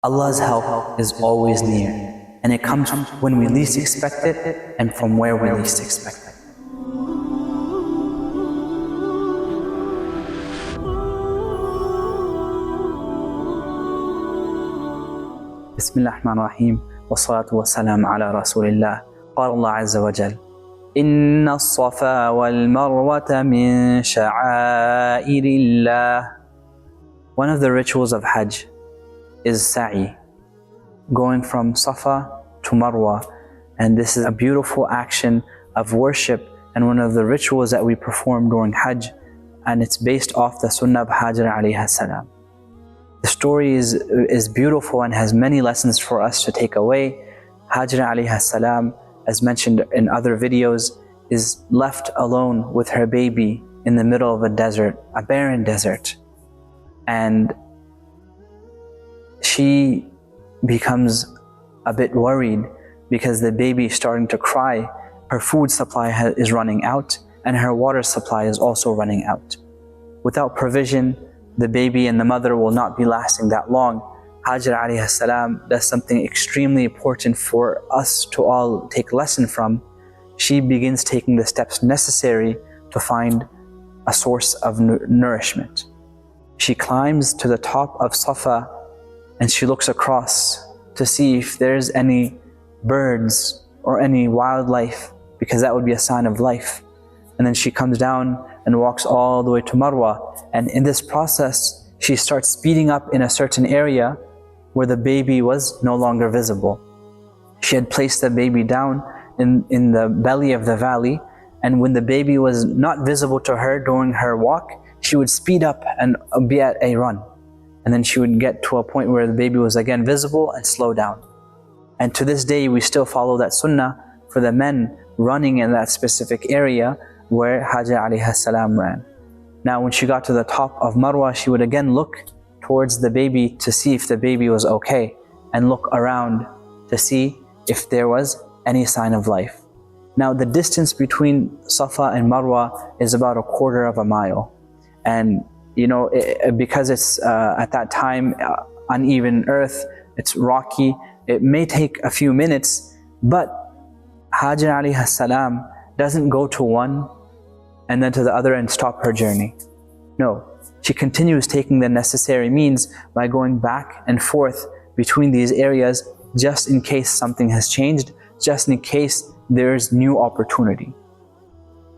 Allah's help is always near, and it comes when we least expect it and from where we least expect it. Bismillah ar-Rahman ar-Rahim, wa salatu wa salam ala Rasulillah. قال Allah Azza wa Jal, Inna as-safa wal-marwata min sha'airillah. One of the rituals of Hajj is sa'i, going from Safa to Marwa, and this is a beautiful action of worship and one of the rituals that we perform during Hajj, and it's based off the Sunnah of Hajar alayha salam. The story is beautiful and has many lessons for us to take away. Hajar alayha salam, as mentioned in other videos, is left alone with her baby in the middle of a desert, a barren desert, and she becomes a bit worried because the baby is starting to cry. Her food supply is running out, and her water supply is also running out. Without provision, the baby and the mother will not be lasting that long. Hajar alayhi salam does something extremely important for us to all take lesson from. She begins taking the steps necessary to find a source of nourishment. She climbs to the top of Safa and she looks across to see if there's any birds or any wildlife, because that would be a sign of life. And then she comes down and walks all the way to Marwa. And in this process, she starts speeding up in a certain area where the baby was no longer visible. She had placed the baby down in the belly of the valley, and when the baby was not visible to her during her walk, she would speed up and be at a run. And then she would get to a point where the baby was again visible and slow down. And to this day, we still follow that sunnah for the men running in that specific area where Hajar alayha salam ran. Now, when she got to the top of Marwa, she would again look towards the baby to see if the baby was okay, and look around to see if there was any sign of life. Now, the distance between Safa and Marwa is about 1/4 of a mile. And you know, because it's at that time uneven earth, it's rocky, it may take a few minutes, but Hajar alayha salam doesn't go to one and then to the other and stop her journey. No, she continues taking the necessary means by going back and forth between these areas, just in case something has changed, just in case there's new opportunity.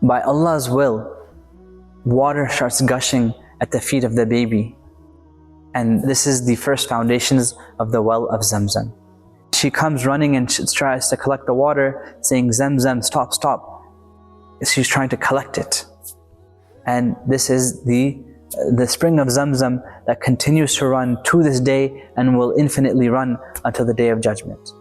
By Allah's will, water starts gushing at the feet of the baby, and this is the first foundations of the well of Zamzam. She comes running and she tries to collect the water, saying, Zamzam, stop, stop. She's trying to collect it. And this is the spring of Zamzam that continues to run to this day and will infinitely run until the Day of Judgment.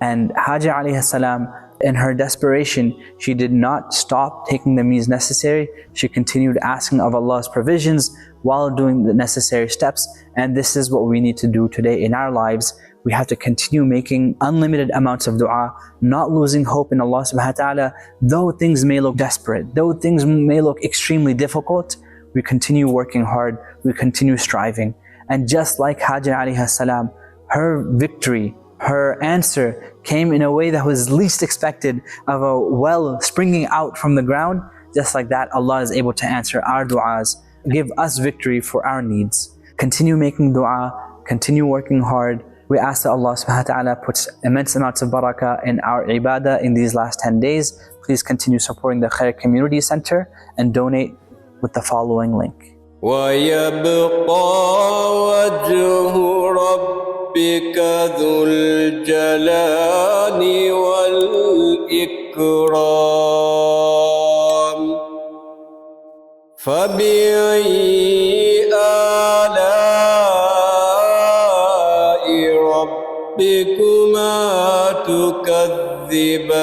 And Hajar alayhi salam, in her desperation, she did not stop taking the means necessary. She continued asking of Allah's provisions while doing the necessary steps. And this is what we need to do today in our lives. We have to continue making unlimited amounts of dua, not losing hope in Allah subhanahu wa ta'ala. Though things may look desperate, though things may look extremely difficult, we continue working hard, we continue striving. And just like Hajar alayhi salam, her victory, her answer came in a way that was least expected, of a well springing out from the ground. Just like that, Allah is able to answer our du'as, give us victory for our needs. Continue making dua, continue working hard. We ask that Allah subhanahu wa ta'ala puts immense amounts of barakah in our ibadah in these last 10 days. Please continue supporting the Khair Community Center and donate with the following link. ربك ذو الجلال والإكرام فبأي آلاء ربكما تكذبان